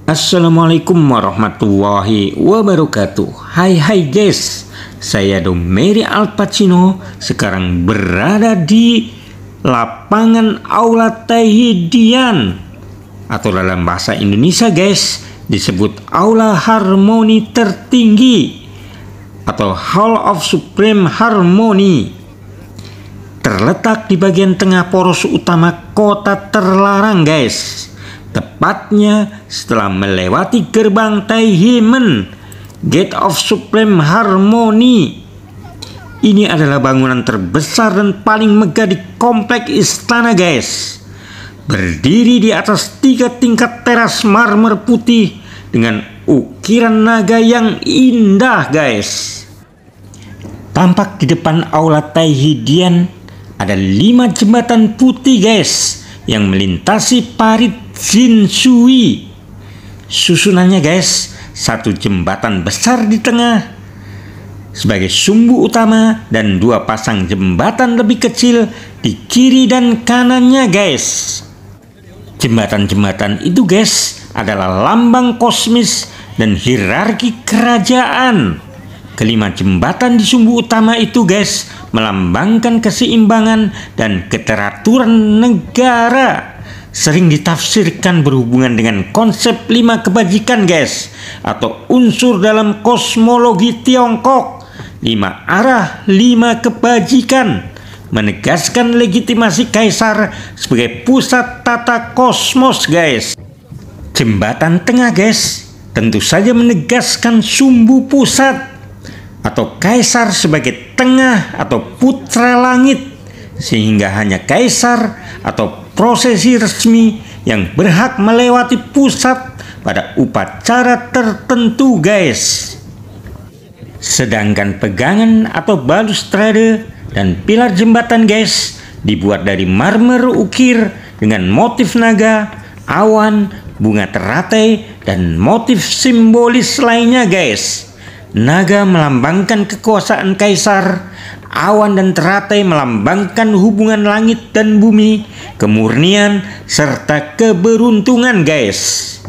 Assalamualaikum warahmatullahi wabarakatuh. Hai guys, saya Domeri Al Pacino sekarang berada di lapangan Aula Taihidian atau dalam bahasa Indonesia guys disebut Aula Harmoni Tertinggi atau Hall of Supreme Harmony. Terletak di bagian tengah poros utama kota terlarang guys, tepatnya setelah melewati gerbang Taihimen, Gate of Supreme Harmony. Ini adalah bangunan terbesar dan paling megah di komplek istana guys. Berdiri di atas 3 tingkat teras marmer putih dengan ukiran naga yang indah guys. Tampak di depan Aula Taihidian ada 5 jembatan putih guys yang melintasi parit Jinshui. Susunannya guys, 1 jembatan besar di tengah sebagai sumbu utama dan 2 pasang jembatan lebih kecil di kiri dan kanannya guys. Jembatan-jembatan itu guys adalah lambang kosmis dan hierarki kerajaan. Kelima jembatan di sumbu utama itu guys melambangkan keseimbangan dan keteraturan negara. Sering ditafsirkan berhubungan dengan konsep 5 kebajikan guys atau unsur dalam kosmologi Tiongkok. 5 arah 5 kebajikan menegaskan legitimasi kaisar sebagai pusat tata kosmos guys. Jembatan tengah guys tentu saja menegaskan sumbu pusat atau kaisar sebagai tengah atau putra langit, sehingga hanya kaisar atau prosesi resmi yang berhak melewati pusat pada upacara tertentu guys. Sedangkan pegangan atau balustrade dan pilar jembatan guys dibuat dari marmer ukir dengan motif naga, awan, bunga teratai, dan motif simbolis lainnya guys. Naga melambangkan kekuasaan kaisar, awan dan teratai melambangkan hubungan langit dan bumi, kemurnian, serta keberuntungan guys.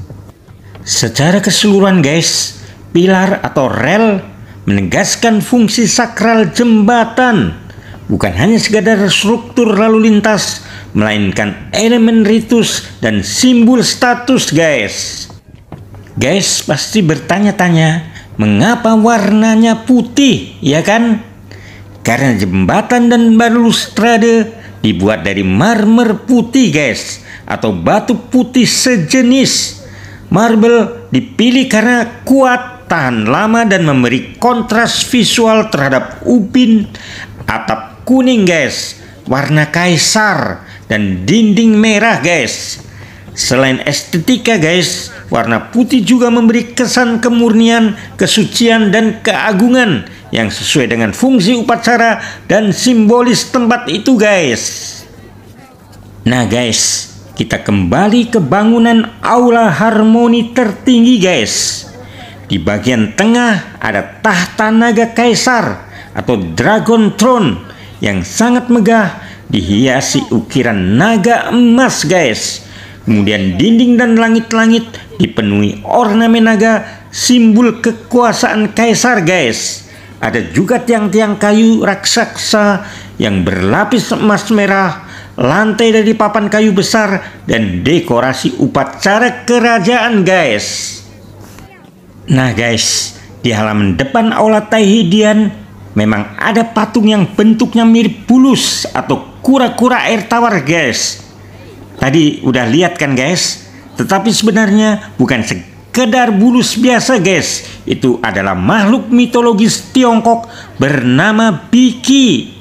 Secara keseluruhan guys, pilar atau rel menegaskan fungsi sakral jembatan, bukan hanya sekadar struktur lalu lintas, melainkan elemen ritus dan simbol status guys. Guys pasti bertanya-tanya, mengapa warnanya putih, ya kan? Karena jembatan dan balustrade dibuat dari marmer putih guys, atau batu putih sejenis. Marble dipilih karena kuat, tahan lama, dan memberi kontras visual terhadap ubin atap kuning guys, warna kaisar, dan dinding merah guys. Selain estetika guys, warna putih juga memberi kesan kemurnian, kesucian, dan keagungan yang sesuai dengan fungsi upacara dan simbolis tempat itu guys. Nah guys, kita kembali ke bangunan Aula Harmoni Tertinggi guys. Di bagian tengah ada tahta naga kaisar atau Dragon Throne yang sangat megah, dihiasi ukiran naga emas guys. Kemudian dinding dan langit-langit dipenuhi ornamen naga, simbol kekuasaan kaisar guys. Ada juga tiang-tiang kayu raksasa yang berlapis emas merah, lantai dari papan kayu besar, dan dekorasi upacara kerajaan guys. Nah guys, di halaman depan Aula Taihidian memang ada patung yang bentuknya mirip bulus atau kura-kura air tawar guys. Tadi udah lihat kan guys, tetapi sebenarnya bukan sekedar bulus biasa guys. Itu adalah makhluk mitologis Tiongkok bernama Biki.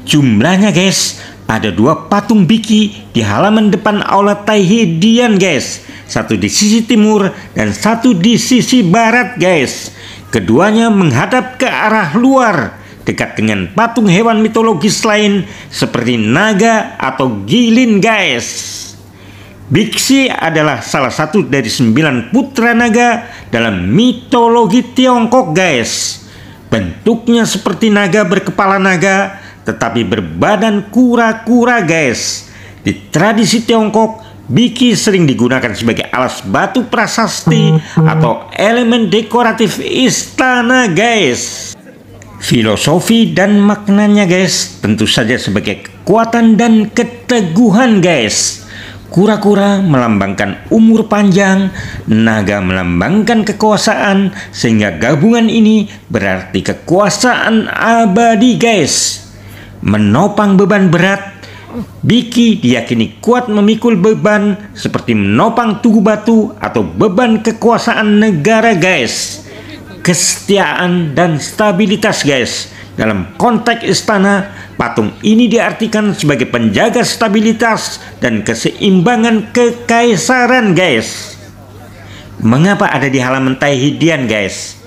Jumlahnya guys, ada 2 patung Biki di halaman depan Aula Taihidian guys. 1 di sisi timur dan 1 di sisi barat guys. Keduanya menghadap ke arah luar, dekat dengan patung hewan mitologis lain seperti naga atau gilin guys. Biksi adalah salah satu dari 9 putra naga dalam mitologi Tiongkok guys. Bentuknya seperti naga berkepala naga tetapi berbadan kura-kura guys. Di tradisi Tiongkok, Biki sering digunakan sebagai alas batu prasasti atau elemen dekoratif istana guys. Filosofi dan maknanya guys tentu saja sebagai kekuatan dan keteguhan guys. Kura-kura melambangkan umur panjang, naga melambangkan kekuasaan, sehingga gabungan ini berarti kekuasaan abadi guys. Menopang beban berat, Biki diyakini kuat memikul beban seperti menopang tugu batu atau beban kekuasaan negara guys. Kesetiaan dan stabilitas guys. Dalam konteks istana, patung ini diartikan sebagai penjaga stabilitas dan keseimbangan kekaisaran guys. Mengapa ada di halaman Taehidian guys?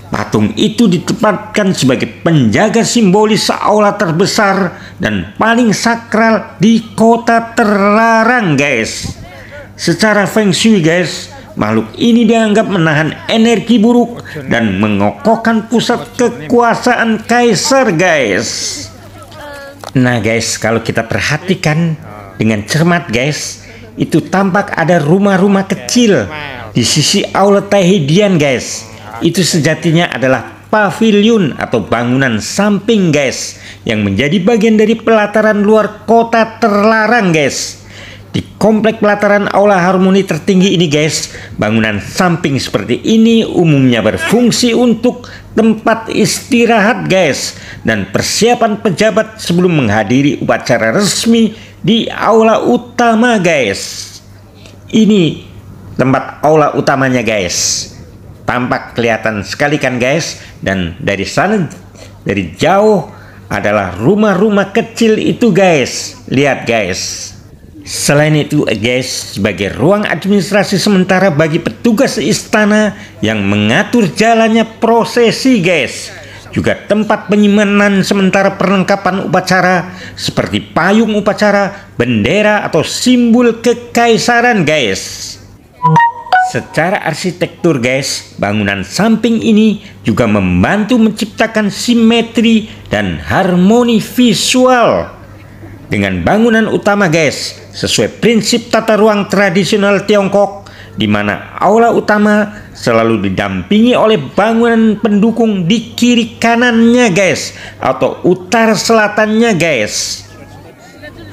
Patung itu ditempatkan sebagai penjaga simbolis aula terbesar dan paling sakral di kota terlarang guys. Secara Feng Shui guys, makhluk ini dianggap menahan energi buruk dan mengokohkan pusat kekuasaan kaisar guys. Nah guys, kalau kita perhatikan dengan cermat guys, itu tampak ada rumah-rumah kecil di sisi aula Taehidian guys. Itu sejatinya adalah pavilion atau bangunan samping guys, yang menjadi bagian dari pelataran luar kota terlarang guys. Di komplek pelataran aula harmoni tertinggi ini guys, bangunan samping seperti ini umumnya berfungsi untuk tempat istirahat guys dan persiapan pejabat sebelum menghadiri upacara resmi di aula utama guys. Ini tempat aula utamanya guys. Tampak kelihatan sekali kan guys, dan dari sana dari jauh adalah rumah-rumah kecil itu guys. Lihat guys. Selain itu guys, sebagai ruang administrasi sementara bagi petugas istana yang mengatur jalannya prosesi guys. Juga tempat penyimpanan sementara perlengkapan upacara seperti payung upacara, bendera atau simbol kekaisaran guys. Secara arsitektur guys, bangunan samping ini juga membantu menciptakan simetri dan harmoni visual dengan bangunan utama guys, sesuai prinsip tata ruang tradisional Tiongkok, di mana aula utama selalu didampingi oleh bangunan pendukung di kiri kanannya guys, atau utara selatannya guys.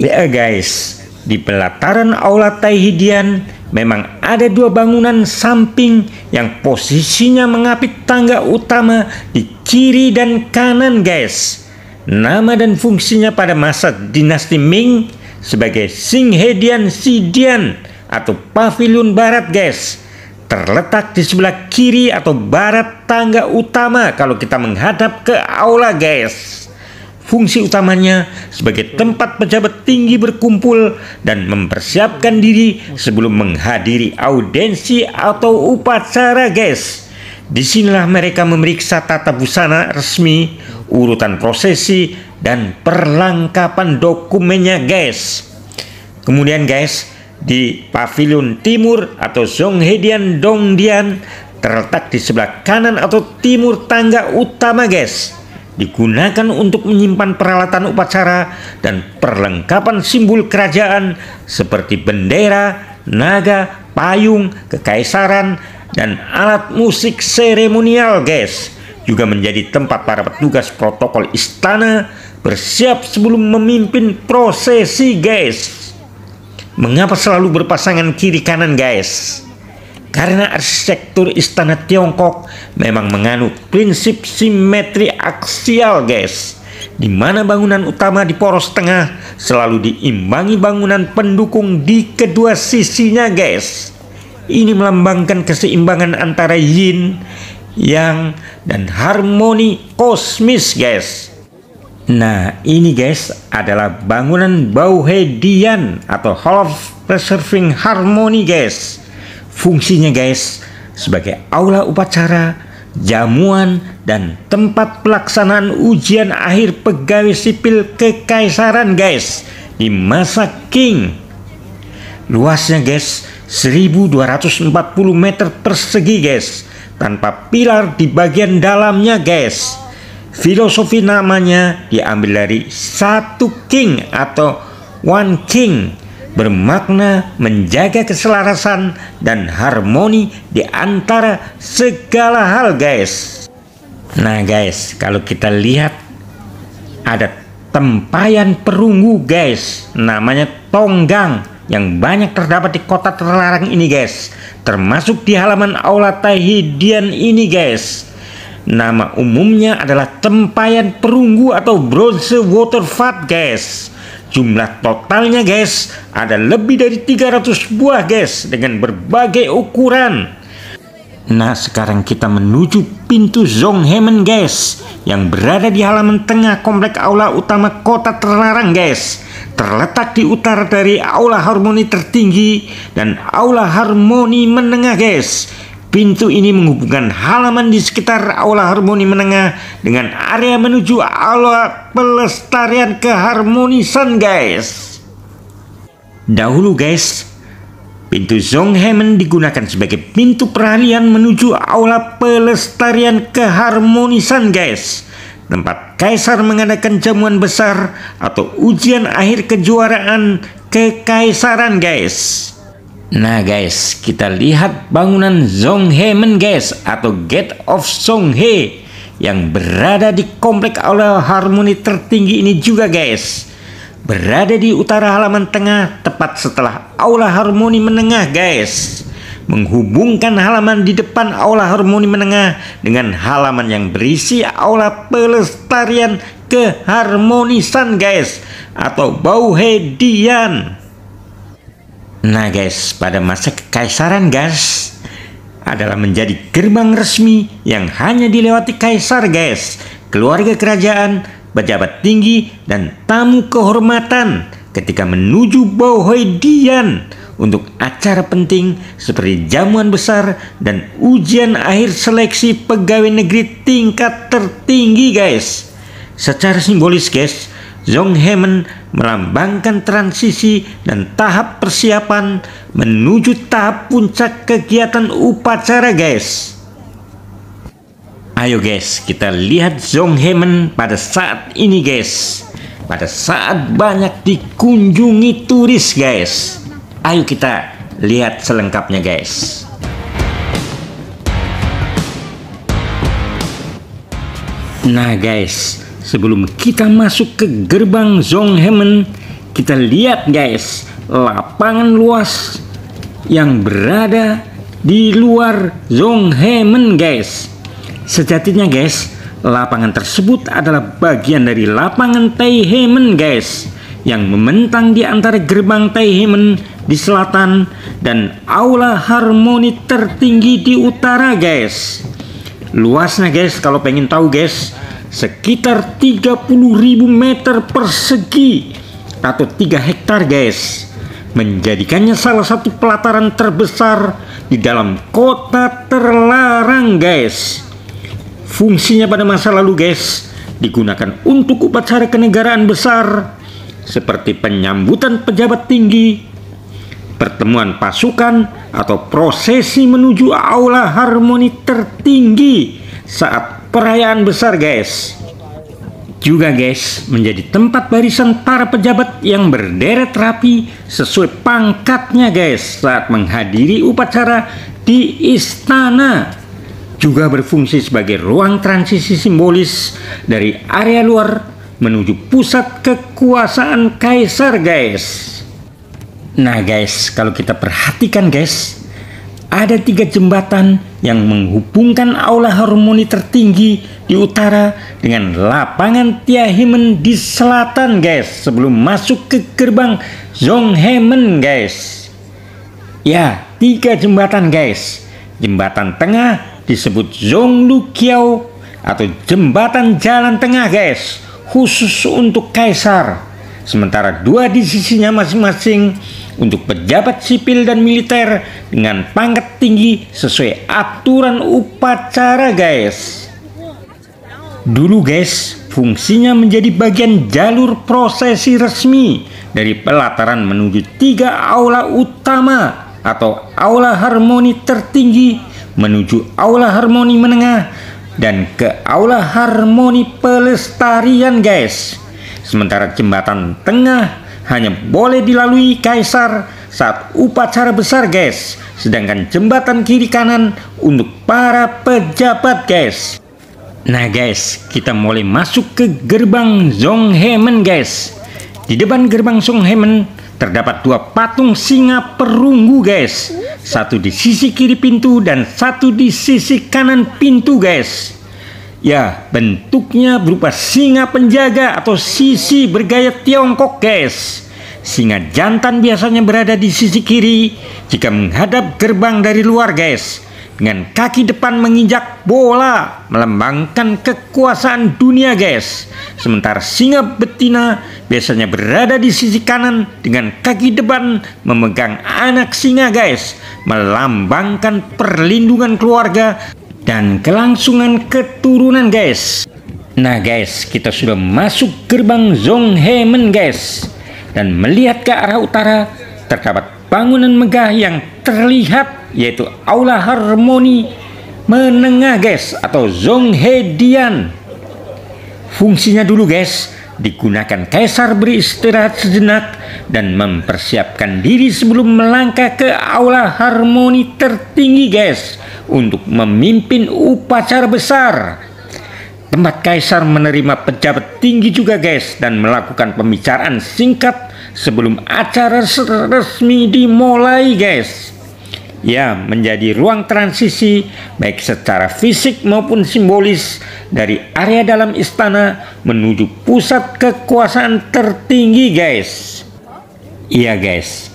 Ya guys, di pelataran aula Taehidian memang ada dua bangunan samping yang posisinya mengapit tangga utama di kiri dan kanan guys. Nama dan fungsinya pada masa dinasti Ming sebagai Xinghedian Xidian atau pavilion barat guys. Terletak di sebelah kiri atau barat tangga utama kalau kita menghadap ke aula guys. Fungsi utamanya sebagai tempat pejabat tinggi berkumpul dan mempersiapkan diri sebelum menghadiri audiensi atau upacara guys. Disinilah mereka memeriksa tata busana resmi, urutan prosesi, dan perlengkapan dokumennya guys. Kemudian guys, di pavilion timur atau Xinghedian Dongdian terletak di sebelah kanan atau timur tangga utama guys. Digunakan untuk menyimpan peralatan upacara dan perlengkapan simbol kerajaan seperti bendera, naga, payung, kekaisaran, dan alat musik seremonial guys. Juga menjadi tempat para petugas protokol istana bersiap sebelum memimpin prosesi guys. Mengapa selalu berpasangan kiri kanan guys? Karena arsitektur istana Tiongkok memang menganut prinsip simetri aksial guys, di mana bangunan utama di poros tengah selalu diimbangi bangunan pendukung di kedua sisinya guys. Ini melambangkan keseimbangan antara yin, yang, dan harmoni kosmis guys. Nah ini guys adalah bangunan Bauhedian atau Hall of Preserving Harmony guys. Fungsinya guys sebagai aula upacara, jamuan, dan tempat pelaksanaan ujian akhir pegawai sipil kekaisaran guys di masa Qing. Luasnya guys 1240 meter persegi guys, tanpa pilar di bagian dalamnya guys. Filosofi namanya diambil dari satu king atau one king, bermakna menjaga keselarasan dan harmoni di antara segala hal guys. Nah guys, kalau kita lihat ada tempayan perunggu guys, namanya tonggang, yang banyak terdapat di kota terlarang ini guys, termasuk di halaman Aula Taihidian ini guys. Nama umumnya adalah tempayan perunggu atau bronze water vat guys. Jumlah totalnya guys ada lebih dari 300 buah guys dengan berbagai ukuran. Nah sekarang kita menuju pintu Zonghemen guys, yang berada di halaman tengah komplek aula utama kota terlarang guys. Terletak di utara dari aula harmoni tertinggi dan aula harmoni menengah guys. Pintu ini menghubungkan halaman di sekitar aula harmoni menengah dengan area menuju aula pelestarian keharmonisan guys. Dahulu guys, pintu Zonghemen digunakan sebagai pintu peralihan menuju aula pelestarian keharmonisan guys, tempat kaisar mengadakan jamuan besar atau ujian akhir kejuaraan kekaisaran guys. Nah guys, kita lihat bangunan Zonghemen guys atau Gate of Zonghe yang berada di komplek aula harmoni tertinggi ini juga guys. Berada di utara halaman tengah tepat setelah aula harmoni menengah guys. Menghubungkan halaman di depan aula harmoni menengah dengan halaman yang berisi aula pelestarian keharmonisan guys atau Bauhedian. Nah guys, pada masa kekaisaran guys adalah menjadi gerbang resmi yang hanya dilewati kaisar guys, keluarga kerajaan, pejabat tinggi, dan tamu kehormatan ketika menuju Bauhedian untuk acara penting seperti jamuan besar dan ujian akhir seleksi pegawai negeri tingkat tertinggi guys. Secara simbolis guys, Zonghemen melambangkan transisi dan tahap persiapan menuju tahap puncak kegiatan upacara guys. Ayo guys, kita lihat Zonghemen pada saat ini guys, pada saat banyak dikunjungi turis guys. Ayo kita lihat selengkapnya guys. Nah guys, sebelum kita masuk ke gerbang Zonghemen, kita lihat guys lapangan luas yang berada di luar Zonghemen guys. Sejatinya guys, lapangan tersebut adalah bagian dari lapangan Taihemen guys, yang membentang di antara gerbang Taihemen di selatan dan aula harmoni tertinggi di utara guys. Luasnya guys, kalau pengen tahu guys, sekitar 30.000 meter persegi atau 3 hektar guys, menjadikannya salah satu pelataran terbesar di dalam kota terlarang guys. Fungsinya pada masa lalu guys digunakan untuk upacara kenegaraan besar seperti penyambutan pejabat tinggi, pertemuan pasukan, atau prosesi menuju aula harmoni tertinggi saat perayaan besar guys. Juga guys menjadi tempat barisan para pejabat yang berderet rapi sesuai pangkatnya guys saat menghadiri upacara di istana. Juga berfungsi sebagai ruang transisi simbolis dari area luar menuju pusat kekuasaan kaisar guys. Nah guys, kalau kita perhatikan guys, ada 3 jembatan yang menghubungkan aula harmoni tertinggi di utara dengan lapangan Taihemen di selatan guys, sebelum masuk ke gerbang Zonghemen guys. Ya, 3 jembatan guys. Jembatan tengah disebut Zongluqiao atau jembatan jalan tengah guys, khusus untuk kaisar. Sementara 2 di sisinya masing-masing untuk pejabat sipil dan militer dengan pangkat tinggi sesuai aturan upacara guys. Dulu guys, fungsinya menjadi bagian jalur prosesi resmi dari pelataran menuju 3 aula utama atau aula harmoni tertinggi, menuju aula harmoni menengah, dan ke aula harmoni pelestarian guys. Sementara jembatan tengah hanya boleh dilalui kaisar saat upacara besar guys, sedangkan jembatan kiri kanan untuk para pejabat guys. Nah guys, kita mulai masuk ke gerbang Zonghemen guys. Di depan gerbang Zonghemen terdapat dua patung singa perunggu guys, satu di sisi kiri pintu dan satu di sisi kanan pintu guys. Ya, bentuknya berupa singa penjaga atau sisi bergaya Tiongkok guys. Singa jantan biasanya berada di sisi kiri jika menghadap gerbang dari luar guys, dengan kaki depan menginjak bola melambangkan kekuasaan dunia guys. Sementara singa betina biasanya berada di sisi kanan dengan kaki depan memegang anak singa guys, melambangkan perlindungan keluarga dan kelangsungan keturunan guys. Nah guys, kita sudah masuk gerbang Zonghemen guys, dan melihat ke arah utara terdapat bangunan megah yang terlihat, yaitu Aula Harmoni Menengah guys atau Zonghedian. Fungsinya dulu guys digunakan kaisar beristirahat sejenak dan mempersiapkan diri sebelum melangkah ke Aula Harmoni tertinggi guys untuk memimpin upacara besar. Tempat kaisar menerima pejabat tinggi juga guys dan melakukan pembicaraan singkat sebelum acara resmi dimulai guys. Ya, menjadi ruang transisi baik secara fisik maupun simbolis dari area dalam istana menuju pusat kekuasaan tertinggi guys. Iya guys,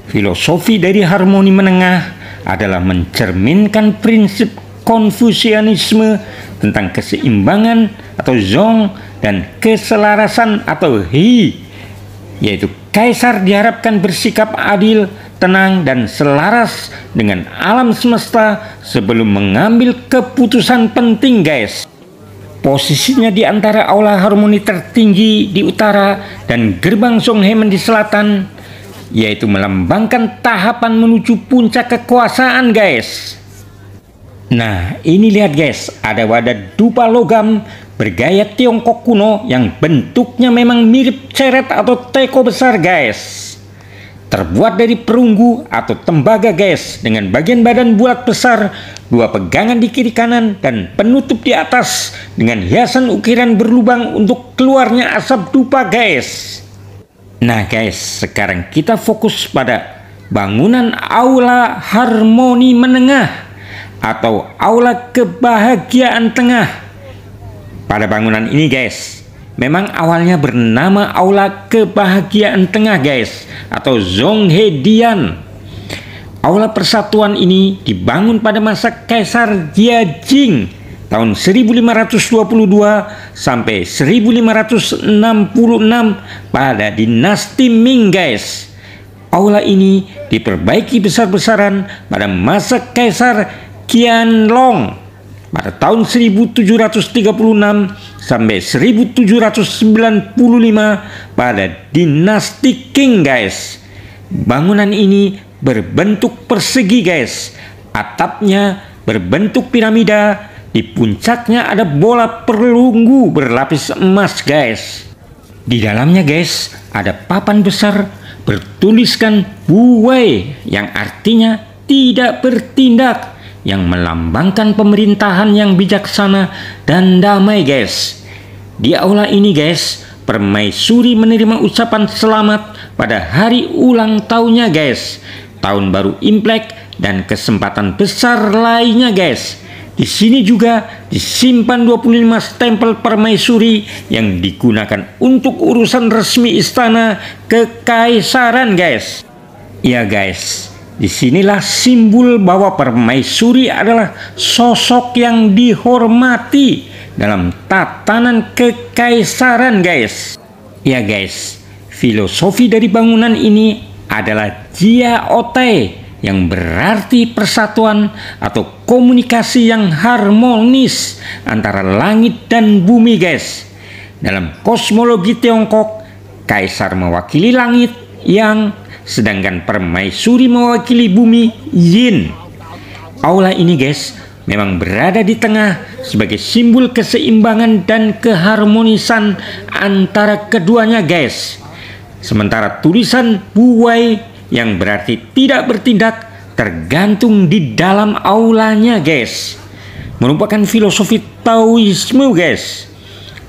filosofi dari harmoni menengah adalah mencerminkan prinsip Konfusianisme tentang keseimbangan atau Zong dan keselarasan atau Hi, yaitu kaisar diharapkan bersikap adil, tenang dan selaras dengan alam semesta sebelum mengambil keputusan penting guys. Posisinya di antara Aula Harmoni tertinggi di utara dan gerbang Zonghemen di selatan, yaitu melambangkan tahapan menuju puncak kekuasaan guys. Nah, ini lihat guys, ada wadah dupa logam bergaya Tiongkok kuno yang bentuknya memang mirip ceret atau teko besar guys. Terbuat dari perunggu atau tembaga guys, dengan bagian badan bulat besar, dua pegangan di kiri kanan dan penutup di atas dengan hiasan ukiran berlubang untuk keluarnya asap dupa guys. Nah guys, sekarang kita fokus pada bangunan Aula Harmoni Menengah atau Aula Kebahagiaan Tengah. Pada bangunan ini guys, memang awalnya bernama Aula Kebahagiaan Tengah guys atau Zonghedian. Aula persatuan ini dibangun pada masa Kaisar Jiajing tahun 1522 sampai 1566 pada dinasti Ming guys. Aula ini diperbaiki besar-besaran pada masa Kaisar Qianlong pada tahun 1736 sampai 1795 pada dinasti Qing guys. Bangunan ini berbentuk persegi guys. Atapnya berbentuk piramida, di puncaknya ada bola perunggu berlapis emas guys. Di dalamnya guys ada papan besar bertuliskan Wu Wei yang artinya tidak bertindak, yang melambangkan pemerintahan yang bijaksana dan damai guys. Di aula ini guys, permaisuri menerima ucapan selamat pada hari ulang tahunnya guys, tahun baru Imlek dan kesempatan besar lainnya guys. Di sini juga disimpan 25 stempel permaisuri yang digunakan untuk urusan resmi istana kekaisaran guys. Ya guys, disinilah simbol bahwa permaisuri adalah sosok yang dihormati dalam tatanan kekaisaran guys. Ya guys, filosofi dari bangunan ini adalah Jia Otai, yang berarti persatuan atau komunikasi yang harmonis antara langit dan bumi guys. Dalam kosmologi Tiongkok, kaisar mewakili langit yang, sedangkan permaisuri mewakili bumi yin. Aula ini guys memang berada di tengah sebagai simbol keseimbangan dan keharmonisan antara keduanya guys. Sementara tulisan buai yang berarti tidak bertindak tergantung di dalam aulanya, guys. Merupakan filosofi Taoisme, guys.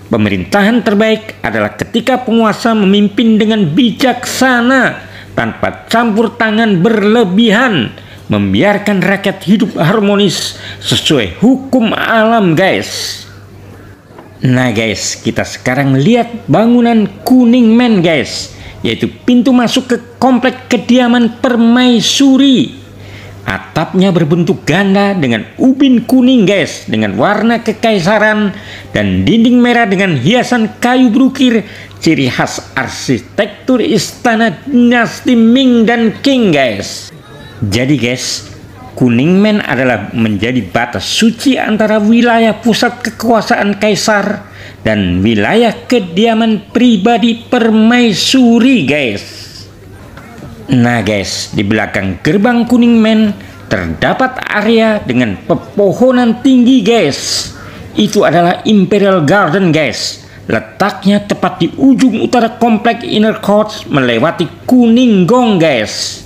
Pemerintahan terbaik adalah ketika penguasa memimpin dengan bijaksana tanpa campur tangan berlebihan, membiarkan rakyat hidup harmonis sesuai hukum alam, guys. Nah guys, kita sekarang lihat bangunan Kuningmen, guys, yaitu pintu masuk ke komplek kediaman permaisuri. Atapnya berbentuk ganda dengan ubin kuning, guys, dengan warna kekaisaran, dan dinding merah dengan hiasan kayu berukir, ciri khas arsitektur istana dinasti Ming dan Qing, guys. Jadi guys, Kuningmen adalah menjadi batas suci antara wilayah pusat kekuasaan kaisar dan wilayah kediaman pribadi permaisuri, guys. Nah guys, di belakang gerbang Kuningmen terdapat area dengan pepohonan tinggi, guys. Itu adalah Imperial Garden, guys. Letaknya tepat di ujung utara komplek Inner Court melewati Kuninggong, guys.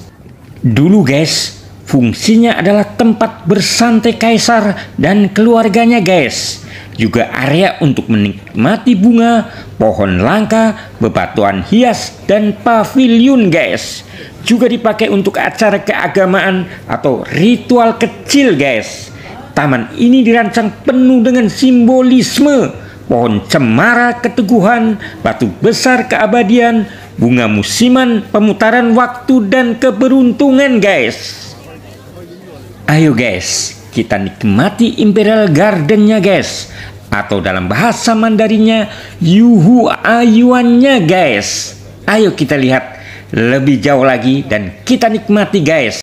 Dulu guys, fungsinya adalah tempat bersantai kaisar dan keluarganya, guys. Juga area untuk menikmati bunga, pohon langka, bebatuan hias, dan pavilion, guys. Juga dipakai untuk acara keagamaan atau ritual kecil, guys. Taman ini dirancang penuh dengan simbolisme, pohon cemara keteguhan, batu besar keabadian, bunga musiman, pemutaran waktu, dan keberuntungan, guys. Ayo guys, kita nikmati Imperial Gardennya, guys, atau dalam bahasa Mandarinnya Yuhu Ayuannya, guys. Ayo kita lihat lebih jauh lagi dan kita nikmati, guys.